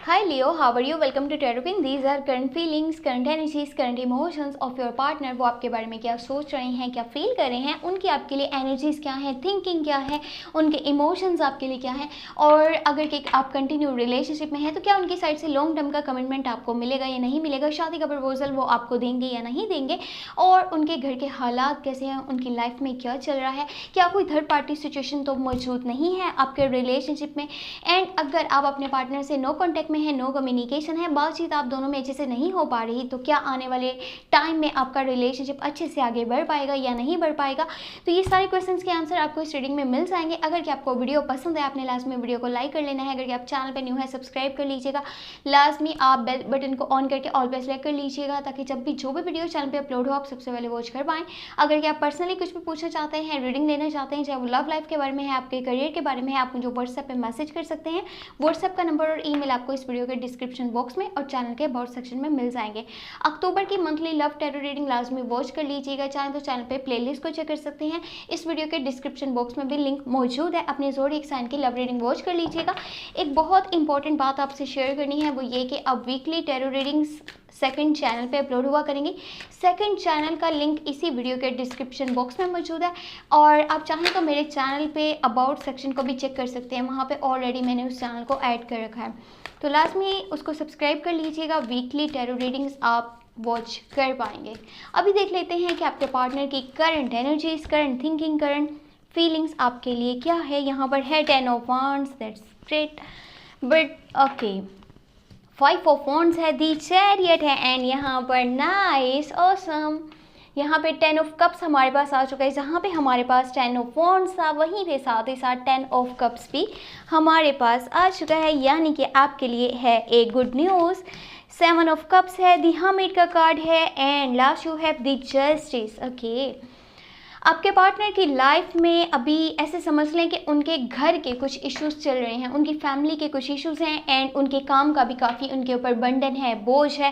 Hi Leo, how are you? Welcome to Tarot King. These are current feelings, current energies, current emotions of your partner. वो आपके बारे में क्या सोच रहे हैं, क्या फील कर रहे हैं, उनकी आपके लिए एनर्जीज क्या है, थिंकिंग क्या है, उनके इमोशंस आपके लिए क्या है, और अगर कि आप कंटिन्यू रिलेशनशिप में हैं तो क्या उनकी साइड से लॉन्ग टर्म का कमिटमेंट आपको मिलेगा या नहीं मिलेगा, शादी का प्रपोजल वो आपको देंगे या नहीं देंगे, और उनके घर के हालात कैसे हैं, उनकी लाइफ में क्या चल रहा है, क्या कोई थर्ड पार्टी सिचुएशन तो मौजूद नहीं है आपके रिलेशनशिप में। एंड अगर आप अपने पार्टनर से नो कॉन्टैक्ट में है, नो कम्युनिकेशन है, बातचीत आप दोनों में अच्छे से नहीं हो पा रही, तो क्या आने वाले टाइम में आपका रिलेशनशिप अच्छे से आगे बढ़ पाएगा या नहीं बढ़ पाएगा। तो ये सारे क्वेश्चंस के आंसर आपको इस रीडिंग में मिल जाएंगे। अगर कि आपको वीडियो पसंद है, आपने लास्ट में वीडियो को लाइक कर लेना है। अगर कि आप चैनल पर न्यू है, सब्सक्राइब कर लीजिएगा। लास्ट में आप बेल बटन को ऑन करके ऑल पे सेलेक्ट कर लीजिएगा, ताकि जब भी जो भी वीडियो चैनल पर अपलोड हो आप सबसे पहले वॉच कर पाएँ। अगर कि आप पर्सनली कुछ भी पूछना चाहते हैं, रीडिंग लेना चाहते हैं, चाहे वो लव लाइफ के बारे में है, आपके करियर के बारे में है, आप मुझे व्हाट्सएप पर मैसेज कर सकते हैं। व्हाट्सएप का नंबर और ईमेल आपको इस वीडियो के डिस्क्रिप्शन बॉक्स में और चैनल के अबाउट सेक्शन में मिल जाएंगे। अक्टूबर की monthly love tarot reading last में वॉच कर लीजिएगा। चाहे तो चैनल पे प्लेलिस्ट को चेक कर सकते हैं। इस वीडियो के डिस्क्रिप्शन बॉक्स में भी लिंक मौजूद है। अपने ज़ोडिएक साइन की लव रीडिंग वॉच कर लीजिएगा। एक बहुत इंपॉर्टेंट बात आपसे शेयर करनी है, वो ये कि अब weekly tarot readings second channel पे अपलोड हुआ करेंगे। सेकंड चैनल का लिंक इसी वीडियो के डिस्क्रिप्शन बॉक्स में मौजूद है, और आप चाहें तो मेरे चैनल पे अबाउट सेक्शन को भी चेक कर सकते हैं। वहाँ पे ऑलरेडी मैंने उस चैनल को ऐड कर रखा है, तो लास्ट में उसको सब्सक्राइब कर लीजिएगा। वीकली टैरो रीडिंग्स आप वॉच कर पाएंगे। अभी देख लेते हैं कि आपके पार्टनर की current energies, current thinking, current feelings आपके लिए क्या है। यहाँ पर है 10 of wands, that's great, but okay 5 of wands है, दी चैरियट है, एंड यहाँ पर नाइस ऑसम। यहाँ पे 10 ऑफ कप्स हमारे पास आ चुका है। जहाँ पे हमारे पास 10 ऑफ वांड्स था, वहीं पे साथ ही साथ 10 ऑफ कप्स भी हमारे पास आ चुका है, यानी कि आपके लिए है एक गुड न्यूज़। 7 ऑफ कप्स है, दी हर्मिट का कार्ड है, and last you have the justice. Okay, आपके पार्टनर की लाइफ में अभी ऐसे समझ लें कि उनके घर के कुछ इश्यूज चल रहे हैं, उनकी फैमिली के कुछ इश्यूज हैं, एंड उनके काम का भी काफ़ी उनके ऊपर बर्डन है, बोझ है।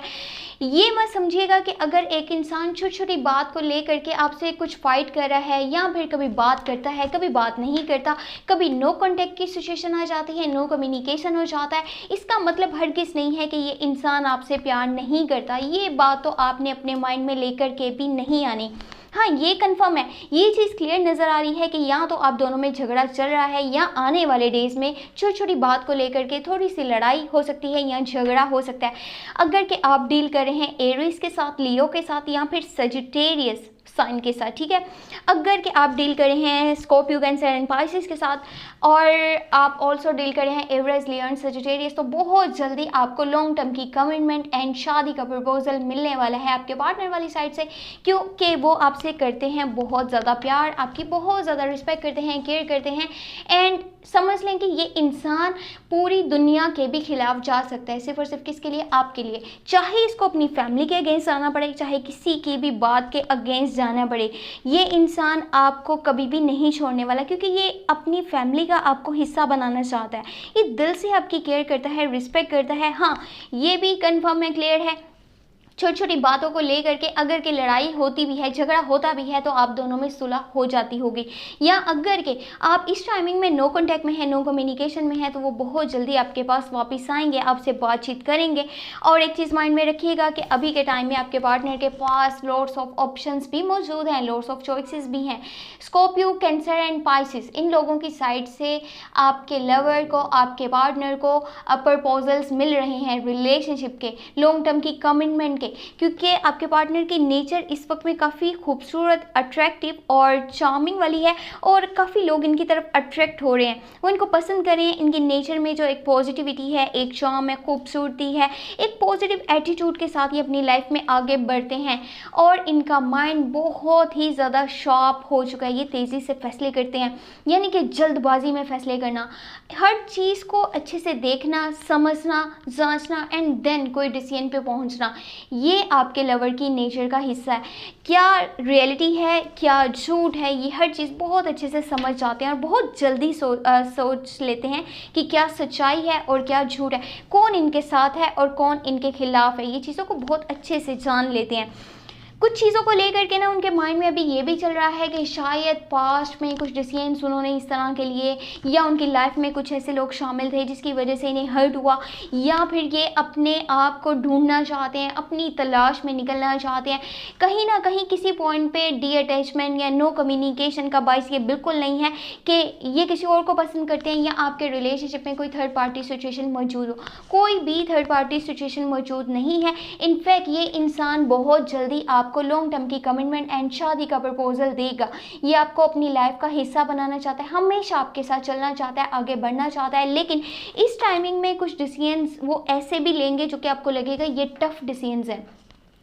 ये मत समझिएगा कि अगर एक इंसान छोटी छोटी बात को लेकर के आपसे कुछ फाइट कर रहा है, या फिर कभी बात करता है, कभी बात नहीं करता, कभी नो कॉन्टैक्ट की सिचुएशन आ जाती है, नो कम्युनिकेशन हो जाता है, इसका मतलब हरगिज़ नहीं है कि ये इंसान आपसे प्यार नहीं करता। ये बात तो आपने अपने माइंड में लेकर के भी नहीं आनी। हाँ, ये कंफर्म है, ये चीज़ क्लियर नज़र आ रही है कि या तो आप दोनों में झगड़ा चल रहा है, या आने वाले डेज में छोटी छोटी बात को लेकर के थोड़ी सी लड़ाई हो सकती है या झगड़ा हो सकता है। अगर कि आप डील कर रहे हैं एरीज के साथ, लियो के साथ, या फिर सजिटेरियस साइन के साथ, ठीक है। अगर कि आप डील कर रहे हैं स्कॉर्पियो, कैंसर एंड पाइसेस के साथ, और आप ऑल्सो डील कर रहे हैं एवरेज, लियो एंड सजिटेरियस, तो बहुत जल्दी आपको लॉन्ग टर्म की कमिटमेंट एंड शादी का प्रपोजल मिलने वाला है आपके पार्टनर वाली साइड से, क्योंकि वो आपसे करते हैं बहुत ज़्यादा प्यार, आपकी बहुत ज़्यादा रिस्पेक्ट करते हैं, केयर करते हैं। एंड समझ लें कि ये इंसान पूरी दुनिया के भी खिलाफ जा सकता है, सिर्फ और सिर्फ किसके लिए? आपके लिए। चाहे इसको अपनी फैमिली के अगेंस्ट जाना पड़े, चाहे किसी की भी बात के अगेंस्ट जाना पड़े, ये इंसान आपको कभी भी नहीं छोड़ने वाला, क्योंकि ये अपनी फैमिली का आपको हिस्सा बनाना चाहता है। ये दिल से आपकी केयर करता है, रिस्पेक्ट करता है। हाँ, ये भी कंफर्म है, क्लियर है, छोटी छोटी बातों को लेकर के अगर के लड़ाई होती भी है, झगड़ा होता भी है, तो आप दोनों में सुलह हो जाती होगी। या अगर के आप इस टाइमिंग में नो कॉन्टैक्ट में है, नो कम्युनिकेशन में है, तो वो बहुत जल्दी आपके पास वापस आएंगे, आपसे बातचीत करेंगे। और एक चीज़ माइंड में रखिएगा कि अभी के टाइम में आपके पार्टनर के पास लॉट्स ऑफ ऑप्शंस भी मौजूद हैं, लॉट्स ऑफ चॉइसेस भी हैं। स्कॉर्पियो, कैंसर एंड पाइसेस, इन लोगों की साइड से आपके लवर को, आपके पार्टनर को प्रपोजल्स मिल रहे हैं रिलेशनशिप के, लॉन्ग टर्म की कमिटमेंट, क्योंकि आपके पार्टनर की नेचर इस वक्त में काफ़ी खूबसूरत, अट्रैक्टिव और चार्मिंग वाली है, और काफ़ी लोग इनकी तरफ अट्रैक्ट हो रहे हैं, वो इनको पसंद कर रहे हैं। इनकी नेचर में जो एक पॉजिटिविटी है, एक चार्म है, खूबसूरती है, एक पॉजिटिव एटीट्यूड के साथ ये अपनी लाइफ में आगे बढ़ते हैं, और इनका माइंड बहुत ही ज़्यादा शार्प हो चुका है। ये तेज़ी से फैसले करते हैं, यानी कि जल्दबाजी में फैसले करना, हर चीज़ को अच्छे से देखना, समझना, जांचना, एंड देन कोई डिसीजन पे पहुंचना, ये आपके लवर की नेचर का हिस्सा है। क्या रियलिटी है, क्या झूठ है, ये हर चीज़ बहुत अच्छे से समझ जाते हैं, और बहुत जल्दी सोच लेते हैं कि क्या सच्चाई है और क्या झूठ है, कौन इनके साथ है और कौन इनके खिलाफ है। ये चीज़ों को बहुत अच्छे से जान लेते हैं। कुछ चीज़ों को लेकर के ना उनके माइंड में अभी ये भी चल रहा है कि शायद पास्ट में कुछ डिसीजंस उन्होंने इस तरह के लिए, या उनकी लाइफ में कुछ ऐसे लोग शामिल थे जिसकी वजह से इन्हें हर्ट हुआ, या फिर ये अपने आप को ढूंढना चाहते हैं, अपनी तलाश में निकलना चाहते हैं। कहीं ना कहीं किसी पॉइंट पे डी अटैचमेंट या नो कम्युनिकेशन का बायस ये बिल्कुल नहीं है कि ये किसी और को पसंद करते हैं या आपके रिलेशनशिप में कोई थर्ड पार्टी सिचुएशन मौजूद हो। कोई भी थर्ड पार्टी सिचुएशन मौजूद नहीं है। इनफैक्ट ये इंसान बहुत जल्दी आपको लॉन्ग टर्म की कमिटमेंट एंड शादी का प्रपोजल देगा। ये आपको अपनी लाइफ का हिस्सा बनाना चाहता है, हमेशा आपके साथ चलना चाहता है, आगे बढ़ना चाहता है। लेकिन इस टाइमिंग में कुछ डिसीजंस वो ऐसे भी लेंगे जो कि आपको लगेगा ये टफ डिसीजंस है।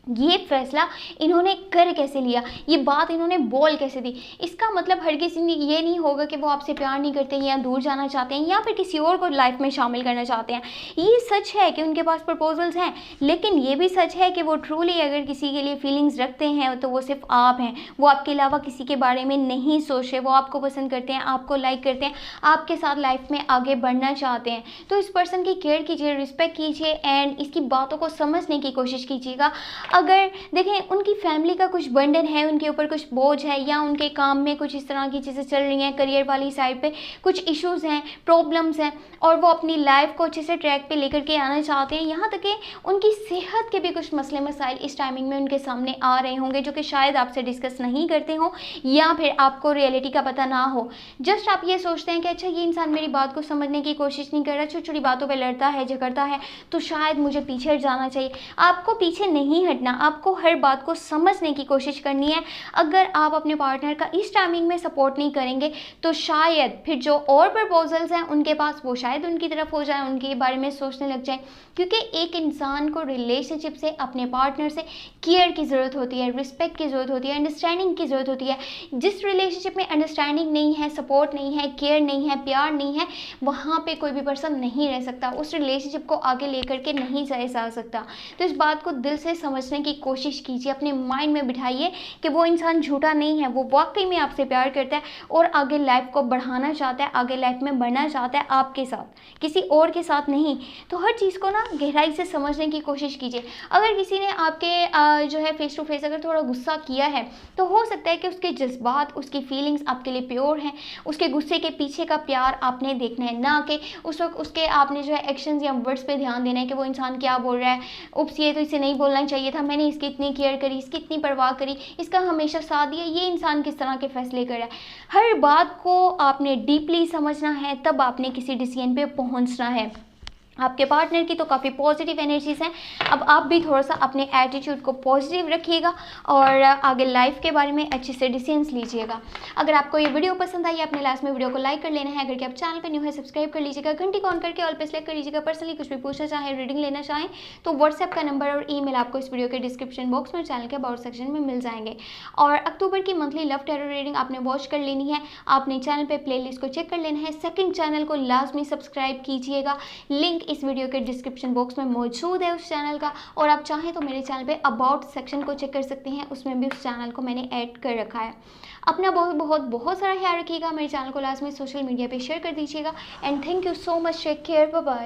ये फैसला इन्होंने कर कैसे लिया, ये बात इन्होंने बोल कैसे दी। इसका मतलब हर किसी ने ये नहीं होगा कि वो आपसे प्यार नहीं करते या दूर जाना चाहते हैं या फिर किसी और को लाइफ में शामिल करना चाहते हैं। ये सच है कि उनके पास प्रपोजल्स हैं, लेकिन ये भी सच है कि वो ट्रूली अगर किसी के लिए फीलिंग्स रखते हैं तो वो सिर्फ आप हैं। वो आपके अलावा किसी के बारे में नहीं सोच रहे। वो आपको पसंद करते हैं, आपको लाइक करते हैं, आपके साथ लाइफ में आगे बढ़ना चाहते हैं। तो इस पर्सन की केयर कीजिए, रिस्पेक्ट कीजिए एंड इसकी बातों को समझने की कोशिश कीजिएगा। अगर देखें उनकी फैमिली का कुछ बर्डन है, उनके ऊपर कुछ बोझ है, या उनके काम में कुछ इस तरह की चीज़ें चल रही हैं, करियर वाली साइड पे कुछ इश्यूज हैं, प्रॉब्लम्स हैं, और वो अपनी लाइफ को अच्छे से ट्रैक पे लेकर के आना चाहते हैं। यहाँ तक कि उनकी सेहत के भी कुछ मसले मसाइल इस टाइमिंग में उनके सामने आ रहे होंगे जो कि शायद आपसे डिस्कस नहीं करते हों या फिर आपको रियलिटी का पता ना हो। जस्ट आप ये सोचते हैं कि अच्छा ये इंसान मेरी बात को समझने की कोशिश नहीं कर रहा, छोटी छोटी बातों पर लड़ता है, झगड़ता है, तो शायद मुझे पीछे हट जाना चाहिए। आपको पीछे नहीं हटना, आपको हर बात को समझने की कोशिश करनी है। अगर आप अपने पार्टनर का इस टाइमिंग में सपोर्ट नहीं करेंगे तो शायद फिर जो और प्रपोजल्स हैं उनके पास वो शायद उनकी तरफ हो जाए, उनके बारे में सोचने लग जाए। क्योंकि एक इंसान को रिलेशनशिप से, अपने पार्टनर से केयर की ज़रूरत होती है, रिस्पेक्ट की ज़रूरत होती है, अंडरस्टैंडिंग की ज़रूरत होती है। जिस रिलेशनशिप में अंडरस्टैंडिंग नहीं है, सपोर्ट नहीं है, केयर नहीं है, प्यार नहीं है, वहाँ पे कोई भी पर्सन नहीं रह सकता, उस रिलेशनशिप को आगे लेकर के नहीं जा सकता। तो इस बात को दिल से समझने की कोशिश कीजिए, अपने माइंड में बिठाइए कि वो इंसान झूठा नहीं है, वो वाकई में आपसे प्यार करता है और आगे लाइफ को बढ़ाना चाहता है, आगे लाइफ में बढ़ना चाहता है आपके साथ, किसी और के साथ नहीं। तो हर चीज़ को ना गहराई से समझने की कोशिश कीजिए। अगर किसी ने आपके जो है फेस टू फेस अगर थोड़ा गुस्सा किया है तो हो सकता है कि उसके जज्बात, उसकी फीलिंग्स आपके लिए प्योर हैं। उसके गुस्से के पीछे का प्यार आपने देखना है, ना कि उस वक्त उसके आपने जो है एक्शंस या वर्ड्स पे ध्यान देना है कि वो इंसान क्या बोल रहा है, उप्स ये तो इसे नहीं बोलना चाहिए था, मैंने इसकी इतनी केयर करी, इसकी इतनी परवाह करी, इसका हमेशा साथ दिया, ये इंसान किस तरह के फैसले कर रहा है। हर बात को आपने डीपली समझना है, तब आपने किसी डिसीजन पे पहुंचना है। आपके पार्टनर की तो काफ़ी पॉजिटिव एनर्जीज हैं। अब आप भी थोड़ा सा अपने एटीट्यूड को पॉजिटिव रखिएगा और आगे लाइफ के बारे में अच्छे से डिसीजंस लीजिएगा। अगर आपको ये वीडियो पसंद आई, अपने लास्ट में वीडियो को लाइक कर लेना है। अगर आप चैनल पर न्यू है सब्सक्राइब कर लीजिएगा, घंटी को ऑन करके ऑल पे सेलेक्ट कर लीजिएगा। पर्सनली कुछ भी पूछना चाहें, रीडिंग लेना चाहें तो व्हाट्सएप का नंबर और ईमेल आपको इस वीडियो के डिस्क्रिप्शन बॉक्स में, चैनल के अबाउट सेक्शन में मिल जाएंगे। और अक्टूबर की मंथली लव टैरो रीडिंग आपने वॉच कर लेनी है, आपने चैनल पर प्ले लिस्ट को चेक कर लेना है। सेकंड चैनल को लाजमी सब्सक्राइब कीजिएगा, लिंक इस वीडियो के डिस्क्रिप्शन बॉक्स में मौजूद है उस चैनल का। और आप चाहें तो मेरे चैनल पे अबाउट सेक्शन को चेक कर सकते हैं, उसमें भी उस चैनल को मैंने ऐड कर रखा है। अपना बहुत बहुत बहुत सारा ख्याल रखिएगा। मेरे चैनल को लाजमी सोशल मीडिया पे शेयर कर दीजिएगा and thank you so much. Take care, bye bye.